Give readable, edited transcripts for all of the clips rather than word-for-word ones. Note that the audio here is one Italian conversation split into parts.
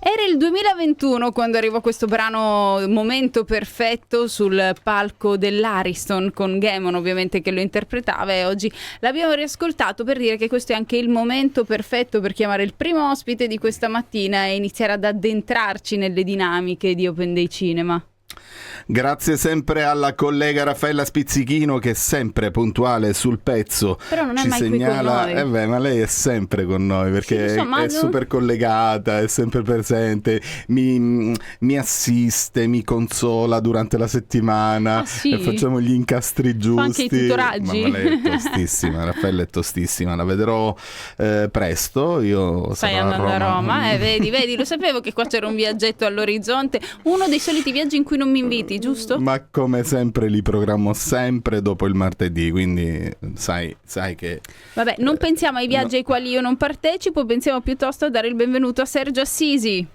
Era il 2021 quando arrivò questo brano Momento Perfetto sul palco dell'Ariston con Gammon ovviamente che lo interpretava, e oggi l'abbiamo riascoltato per dire che questo è anche il momento perfetto per chiamare il primo ospite di questa mattina e iniziare ad addentrarci nelle dinamiche di Open Day Cinema. Grazie sempre alla collega Raffaella Spizzichino che è sempre puntuale sul pezzo. Però non è ci mai segnala, qui con noi. Ma lei è sempre con noi perché sì, è super collegata, è sempre presente, mi assiste, mi consola durante la settimana, sì? Facciamo gli incastri giusti. Fa anche i tutoraggi. Ma lei è tostissima, Raffaella è tostissima, la vedrò presto. Io stai sarò andando a Roma, vedi, lo sapevo che qua c'era un viaggetto all'orizzonte, uno dei soliti viaggi in cui non mi inviti, giusto? Ma come sempre li programmo sempre dopo il martedì, quindi sai che... Vabbè, non pensiamo ai viaggi ai quali io non partecipo, pensiamo piuttosto a dare il benvenuto a Sergio Assisi.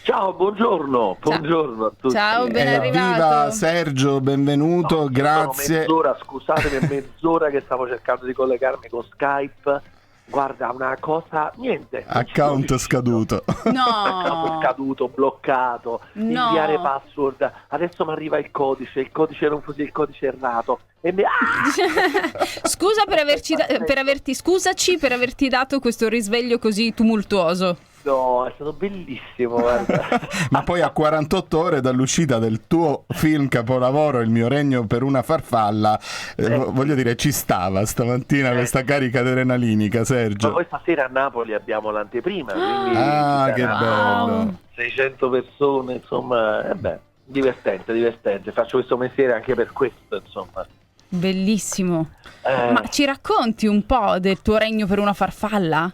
Ciao, buongiorno a tutti. Ciao, ben arrivato. Viva Sergio, benvenuto, No, grazie. Mezz'ora, scusatemi, è mezz'ora che stavo cercando di collegarmi con Skype. Guarda, una cosa, niente. Account scaduto. No. Account scaduto, bloccato, No. inviare password. Adesso mi arriva il codice non fosse il codice errato. E Scusa scusaci per averti dato questo risveglio così tumultuoso. No, è stato bellissimo, guarda. Ma poi a 48 ore dall'uscita del tuo film capolavoro Il mio regno per una farfalla, voglio dire, ci stava stamattina questa carica adrenalinica, Sergio. Ma poi stasera a Napoli abbiamo l'anteprima, quindi che bello. 600 persone, insomma, divertente. Faccio questo mestiere anche per questo, insomma. Bellissimo. Ma ci racconti un po' del tuo regno per una farfalla?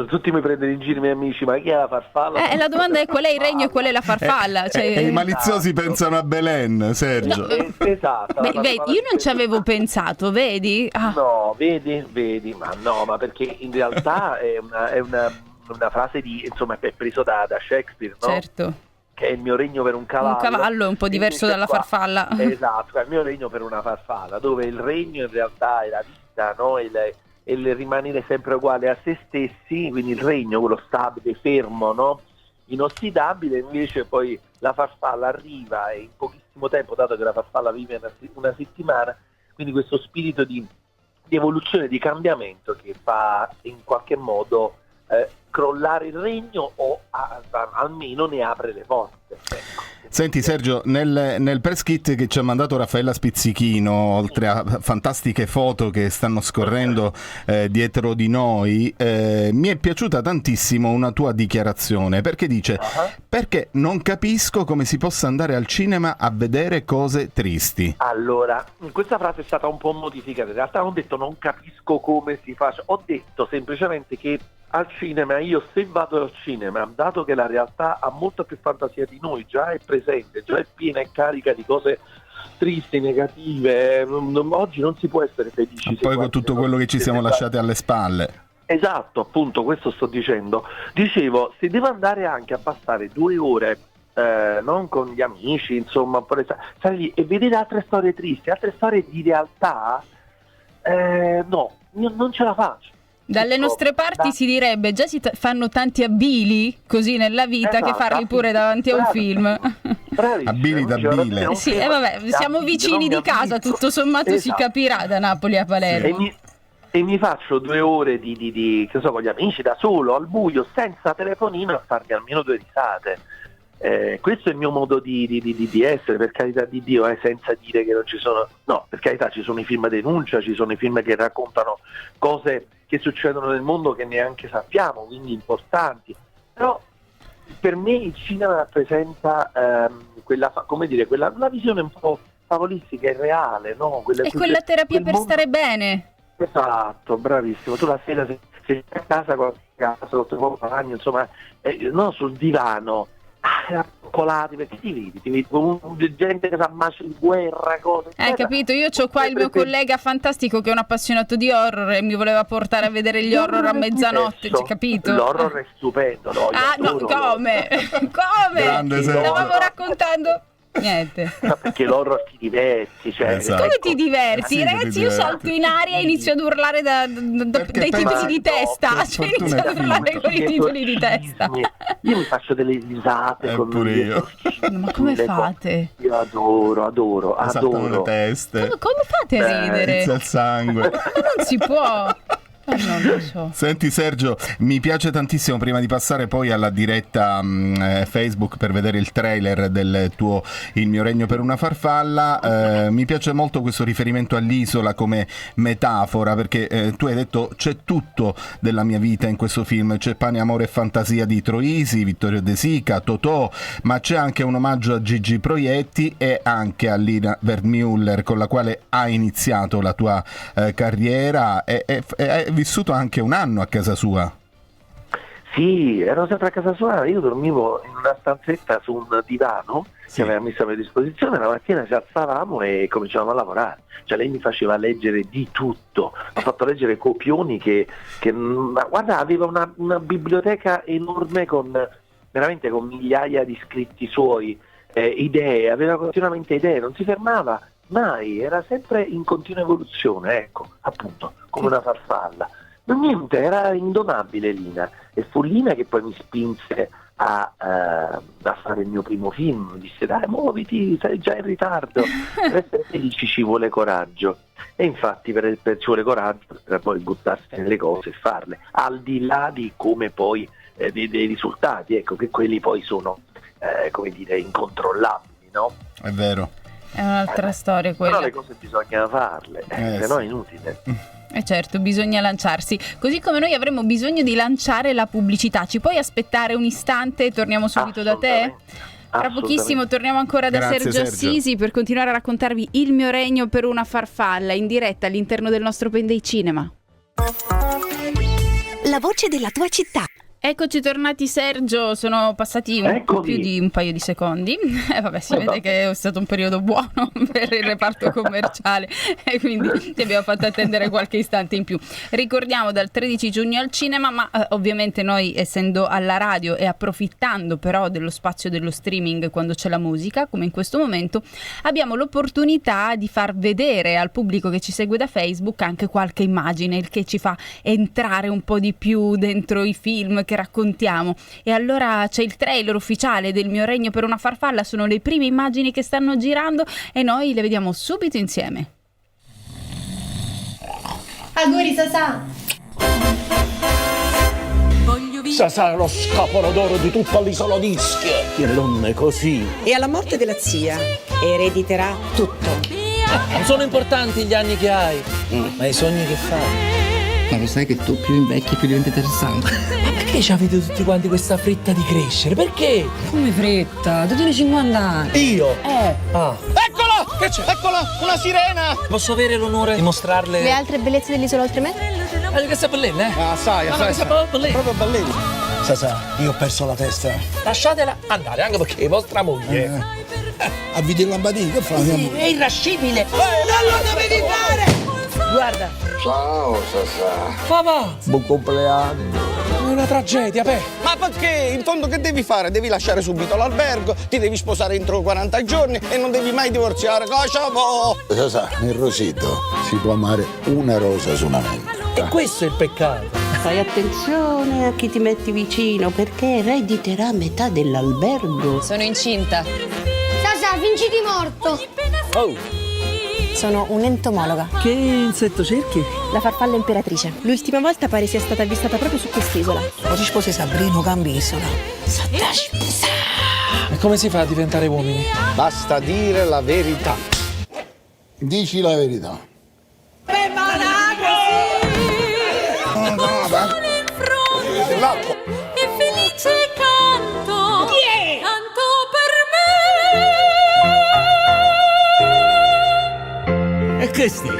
Tutti mi prendono in giro i miei amici, ma chi è la farfalla? La domanda è qual è il regno e qual è la farfalla. I maliziosi pensano a Belen, Sergio. Esatto. Vedi, io non ci avevo pensato, vedi? No, vedi, ma perché in realtà è una frase insomma, è preso da Shakespeare, no? Certo. Che è il mio regno per un cavallo. Un cavallo è un po' diverso dalla farfalla. Esatto, è il mio regno per una farfalla, dove il regno in realtà è la vita, no? E il rimanere sempre uguale a se stessi, quindi il regno, quello stabile, fermo, no? Inossidabile, invece poi la farfalla arriva e in pochissimo tempo, dato che la farfalla vive una settimana, quindi questo spirito di evoluzione, di cambiamento che fa in qualche modo crollare il regno o almeno ne apre le porte. Ecco. Senti Sergio, nel press kit che ci ha mandato Raffaella Spizzichino, oltre a fantastiche foto che stanno scorrendo dietro di noi, mi è piaciuta tantissimo una tua dichiarazione, perché dice perché non capisco come si possa andare al cinema a vedere cose tristi. Allora, questa frase è stata un po' modificata, in realtà non ho detto non capisco come si faccia, ho detto semplicemente che al cinema, io se vado al cinema, dato che la realtà ha molta più fantasia di noi, già è presente, già è piena e carica di cose tristi, negative, oggi non si può essere felici. Poi con tutto quello che ci siamo lasciati alle spalle. Esatto, appunto, questo sto dicendo. Dicevo, se devo andare anche a passare 2 ore non con gli amici, insomma, stare lì e vedere altre storie tristi, altre storie di realtà, no, io non ce la faccio. Dalle nostre parti si direbbe già si fanno tanti abbili così nella vita, che farli pure davanti a un film. Abbili da bile. Sì, vabbè, siamo vicini di casa, tutto sommato si capirà da Napoli a Palermo. E mi faccio 2 ore di che so, con gli amici, da solo, al buio, senza telefonino, a farmi almeno 2 risate. Questo è il mio modo di essere, per carità di Dio, senza dire che non ci sono, no, per carità, ci sono i film denuncia, ci sono i film che raccontano cose che succedono nel mondo che neanche sappiamo, quindi importanti, però per me il cinema rappresenta una visione un po' favolistica e reale, no? È quella terapia per stare bene. Esatto, bravissimo. Tu la sera sei a casa con sotto il compagno, insomma, no, sul divano, coccolati, perché ti vedi con gente che si ammazza in guerra, cose. Hai capito? Io c'ho qua il mio collega fantastico che è un appassionato di horror e mi voleva portare a vedere gli horror a mezzanotte, c'hai capito? L'horror è stupendo, no? No, come? Come? Grande, stavamo raccontando Niente. No, perché l'horror ti diverti, cioè, Esatto. Come ti diverti? Sì, Ragazzi, ti io diverti. salto in aria e inizio ad urlare Perché dai titoli di no, testa. per Cioè, fortuna inizio è ad urlare finito. con i titoli di testa. Io mi faccio delle risate con Pure gli io. Ma come le cose. fate? Io adoro. Saltano le teste. Come fate a Beh, ridere? Inizia il sangue. Ma non si può. Non lo so. Senti Sergio, mi piace tantissimo, prima di passare poi alla diretta Facebook per vedere il trailer del tuo Il mio regno per una farfalla, mi piace molto questo riferimento all'isola come metafora, perché tu hai detto c'è tutto della mia vita in questo film, c'è Pane, amore e fantasia di Troisi, Vittorio De Sica, Totò, ma c'è anche un omaggio a Gigi Proietti e anche a Lina Wertmüller, con la quale hai iniziato la tua carriera e hai vissuto anche un anno a casa sua. Sì, ero sempre a casa sua, io dormivo in una stanzetta su un divano Sì. che aveva messo a mia disposizione, la mattina ci alzavamo e cominciavamo a lavorare, cioè lei mi faceva leggere di tutto, mi ha fatto leggere copioni ma guarda, aveva una biblioteca enorme veramente con migliaia di scritti suoi, idee, aveva continuamente idee, non si fermava mai, era sempre in continua evoluzione, ecco, appunto, come una farfalla. Ma niente, era indomabile Lina, e fu Lina che poi mi spinse a fare il mio primo film, mi disse dai muoviti, sei già in ritardo, resta felici, ci vuole coraggio, e infatti ci vuole coraggio per poi buttarsi nelle cose e farle, al di là di come poi dei risultati, ecco, che quelli poi sono come dire incontrollabili, no? È vero. È un'altra storia quella. Però le cose bisogna farle, se no è inutile. Certo, bisogna lanciarsi. Così come noi avremo bisogno di lanciare la pubblicità. Ci puoi aspettare un istante e torniamo subito da te? Tra pochissimo torniamo ancora da Grazie, Sergio Sergio. Assisi per continuare a raccontarvi Il mio regno per una farfalla in diretta all'interno del nostro Open Day Cinema. La voce della tua città. Eccoci tornati Sergio, sono passati un po' più di un paio di secondi vabbè, si vede che è stato un periodo buono per il reparto commerciale e quindi ti abbiamo fatto attendere qualche istante in più. Ricordiamo dal 13 giugno al cinema, ma ovviamente noi essendo alla radio e approfittando però dello spazio dello streaming quando c'è la musica, come in questo momento, abbiamo l'opportunità di far vedere al pubblico che ci segue da Facebook anche qualche immagine, il che ci fa entrare un po' di più dentro i film che raccontiamo. E allora c'è il trailer ufficiale del mio regno per una farfalla, sono le prime immagini che stanno girando e noi le vediamo subito insieme. Auguri Sasà! Sasà è lo scapolo d'oro di tutta l'isola d'Ischia. Che donne così. E alla morte della zia erediterà tutto. Non sono importanti gli anni che hai, ma i sogni che fai. Ma lo sai che tu più invecchi più diventi interessante. Ma perché ci avete tutti quanti questa fretta di crescere? Perché? Come fretta? Tu tieni 50 anni. Io? Ah. Eccola! Che c'è? Eccola! Una sirena! Posso avere l'onore di mostrarle? Le altre bellezze dell'isola oltre me? Che sta bellina, eh? Assai, Proprio bellina. Sasà, io ho perso la testa. Lasciatela andare, anche perché vostra moglie A vidi il lampadino, che fa? è irascibile. Non lo dovevi fare! Guarda. Ciao, Sasà. Papà! Buon compleanno. È una tragedia, pe. Ma perché? In fondo che devi fare? Devi lasciare subito l'albergo, ti devi sposare entro 40 giorni e non devi mai divorziare. Sasà, nel rosito si può amare una rosa su una menta. E questo è il peccato. Fai attenzione a chi ti metti vicino perché erediterà metà dell'albergo. Sono incinta. Sasà, vinci di morto! Oh! Sono un'entomologa. Che insetto cerchi? La farfalla imperatrice. L'ultima volta pare sia stata avvistata proprio su quest'isola. Oggi sposi Sabrino, cambi isola. E come si fa a diventare uomini? Basta dire la verità. Dici la verità. L'acqua. E felice canto, canto per me. E questi?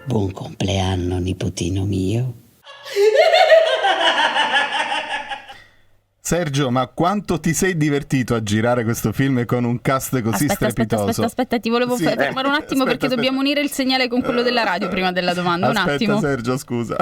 Buon compleanno, nipotino mio. Sergio, ma quanto ti sei divertito a girare questo film con un cast così strepitoso? Aspetta, ti volevo Sì. fermare un attimo perché dobbiamo unire il segnale con quello della radio prima della domanda, un attimo. Sergio, scusa.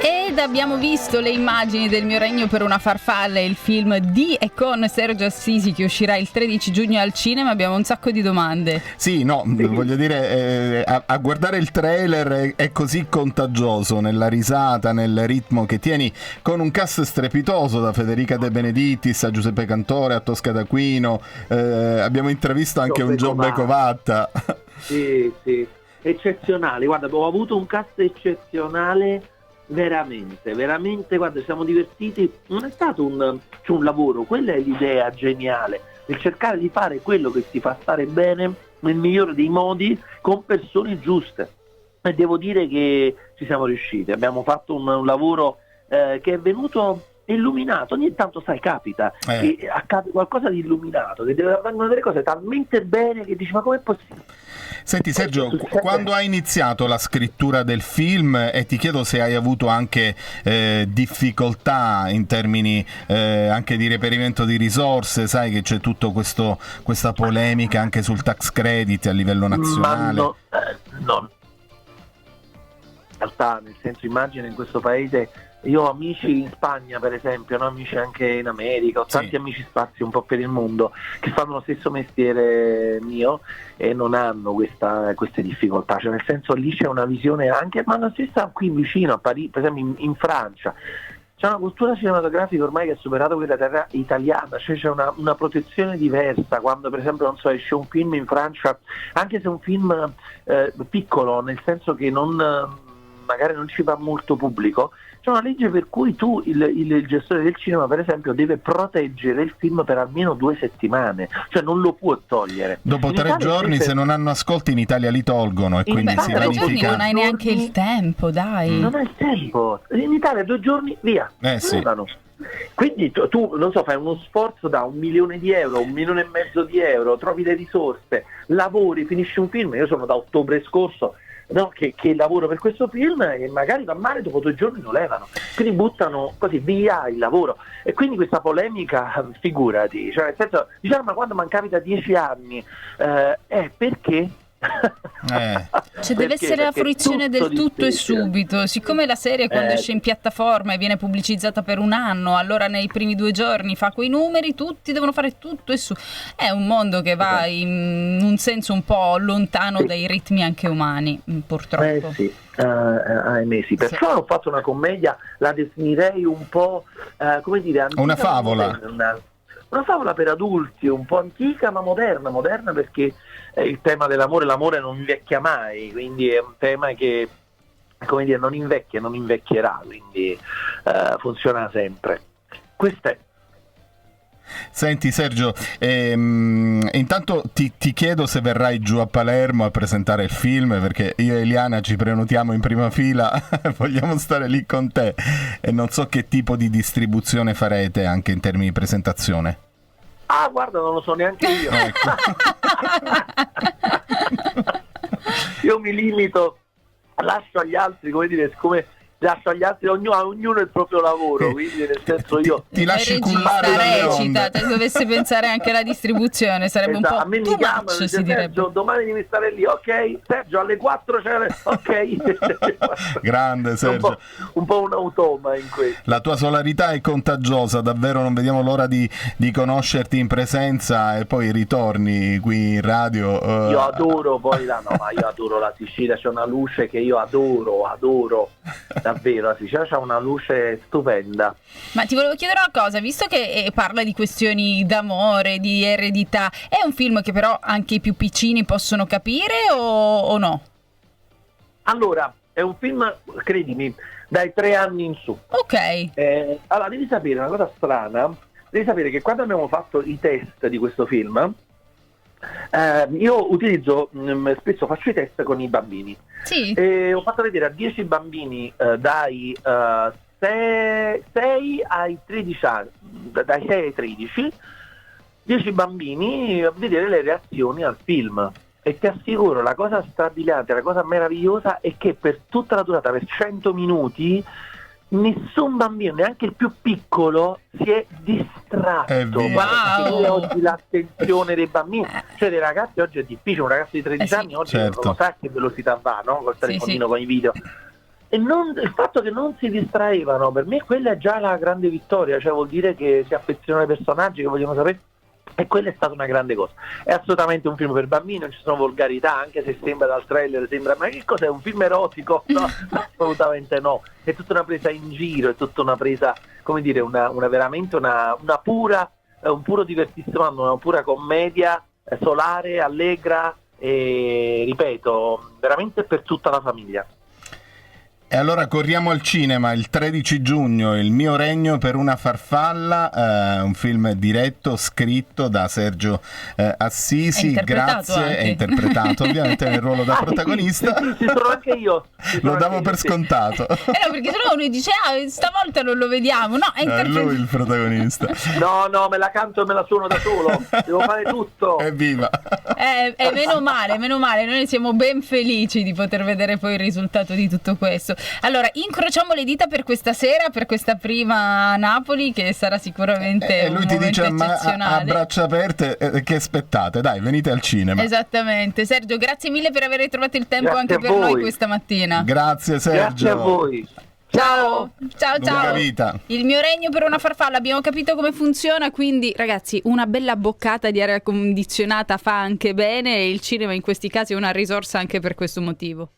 Ed abbiamo visto le immagini del Mio regno per una farfalla, il film di e con Sergio Assisi che uscirà il 13 giugno al cinema, abbiamo un sacco di domande. Sì, no, voglio dire, a guardare il trailer è così contagioso nella risata, nel ritmo che tieni, con un cast strepitoso, da Federica De Benedittis a Giuseppe Cantore a Tosca d'Aquino, abbiamo intravisto anche un Giobbe Covatta. Sì, eccezionale, guarda, ho avuto un cast eccezionale, veramente, guarda, ci siamo divertiti, non è stato un lavoro, quella è l'idea geniale, il cercare di fare quello che ti fa stare bene nel migliore dei modi con persone giuste, e devo dire che ci siamo riusciti, abbiamo fatto un lavoro che è venuto illuminato, ogni tanto sai capita che accade qualcosa di illuminato, che vengono delle cose talmente bene che dici ma com'è possibile? Senti Sergio, quando hai iniziato la scrittura del film, e ti chiedo se hai avuto anche difficoltà in termini anche di reperimento di risorse, sai che c'è tutto questa polemica anche sul tax credit a livello nazionale. No. In realtà, nel senso, immagino in questo paese, io ho amici in Spagna per esempio, no? Amici anche in America, ho tanti amici spazi un po' per il mondo che fanno lo stesso mestiere mio e non hanno queste difficoltà, cioè nel senso lì c'è una visione anche, ma la stessa qui vicino a Parigi, per esempio in Francia c'è una cultura cinematografica ormai che ha superato quella terra italiana, cioè c'è una protezione diversa quando per esempio non so esce un film in Francia, anche se è un film piccolo, nel senso che magari non ci va molto pubblico, c'è una legge per cui tu, il gestore del cinema per esempio, deve proteggere il film per almeno 2 settimane, cioè non lo può togliere. Dopo in 3 Italia giorni invece, se non hanno ascolti in Italia li tolgono e quindi si Italia 3 giorni verifica. non hai neanche il tempo, dai. non hai il tempo, in Italia 2 giorni via, Sì. Quindi tu non so, fai uno sforzo da 1 milione di euro, 1,5 milioni di euro, trovi le risorse, lavori, finisci un film. Io sono da ottobre scorso che lavoro per questo film e magari va male, dopo 2 giorni lo levano, quindi buttano così via il lavoro, e quindi questa polemica, figurati, cioè nel senso, diciamo, ma quando mancavi da 10 anni perché? Cioè deve essere la fruizione del tutto e subito, siccome la serie quando esce in piattaforma e viene pubblicizzata per 1 anno, allora nei primi 2 giorni fa quei numeri, tutti devono fare tutto e su, è un mondo che va in un senso un po' lontano dai ritmi anche umani, purtroppo. Ahimè sì, perciò ho fatto una commedia, la definirei un po' come dire, antica, una favola. Una favola per adulti, un po' antica ma moderna perché il tema dell'amore, l'amore non invecchia mai, quindi è un tema che, come dire, non invecchia, non invecchierà, quindi funziona sempre. Questo è. Senti Sergio, intanto ti chiedo se verrai giù a Palermo a presentare il film, perché io e Eliana ci prenotiamo in prima fila, vogliamo stare lì con te e non so che tipo di distribuzione farete anche in termini di presentazione. Guarda, non lo so neanche io. Ecco. Io mi limito, lascio agli altri, come dire, siccome lascio agli altri, ognuno il proprio lavoro, quindi nel senso io ti lasci cullare dalle onde. Se dovesse pensare anche alla distribuzione sarebbe un po' a me mi chiamano, si direbbe. Sergio, domani devi stare lì, ok? Sergio alle 4 c'è, ok. Grande Sergio, un po' un automa in questo. la tua solarità è contagiosa, davvero non vediamo l'ora di conoscerti in presenza e poi ritorni qui in radio. Io adoro poi io adoro la Sicilia, c'è una luce che io adoro davvero, la Sicilia c'ha una luce stupenda. Ma ti volevo chiedere una cosa, visto che parla di questioni d'amore, di eredità, è un film che però anche i più piccini possono capire o no? Allora, è un film, credimi, dai 3 anni in su. Ok. Allora, devi sapere una cosa strana, devi sapere che quando abbiamo fatto i test di questo film, io utilizzo, spesso faccio i test con i bambini. Sì. Ho fatto vedere a 10 bambini dai 6 ai 13 anni, dai 6 ai 13, 10 bambini a vedere le reazioni al film. E ti assicuro, la cosa strabiliante, la cosa meravigliosa è che per tutta la durata, per 100 minuti, nessun bambino, neanche il più piccolo, si è distratto. Guarda, oggi l'attenzione dei bambini, cioè dei ragazzi oggi è difficile, un ragazzo di 13 anni oggi non sa che velocità va, no? Col telefonino, con i video. il fatto che non si distraevano, per me quella è già la grande vittoria, cioè vuol dire che si affezionano ai personaggi, che vogliono sapere, e quella è stata una grande cosa. È assolutamente un film per bambini, non ci sono volgarità, anche se sembra dal trailer, sembra ma che cos'è, un film erotico? No, assolutamente no, è tutta una presa in giro, è tutta una presa, come dire, veramente una pura, un puro divertimento, una pura commedia solare, allegra e, ripeto, veramente per tutta la famiglia. E allora corriamo al cinema il 13 giugno, Il mio regno per una farfalla, un film diretto, scritto da Sergio Assisi, grazie, è interpretato ovviamente nel ruolo da protagonista. Ci sono anche io. Lo davo per scontato. No, perché sennò uno dice, stavolta non lo vediamo, no, è interpretato. Lui il protagonista. No, me la canto e me la suono da solo, devo fare tutto. Evviva! Meno male, noi siamo ben felici di poter vedere poi il risultato di tutto questo. Allora, incrociamo le dita per questa sera, per questa prima Napoli, che sarà sicuramente un lui ti dice eccezionale. a braccia aperte, che aspettate, dai, venite al cinema. Esattamente. Sergio, grazie mille per aver trovato il tempo Grazie anche per noi questa mattina. Grazie Sergio. Grazie a voi. Ciao. Lunga vita. Il mio regno per una farfalla, abbiamo capito come funziona, quindi ragazzi una bella boccata di aria condizionata fa anche bene, e il cinema in questi casi è una risorsa anche per questo motivo.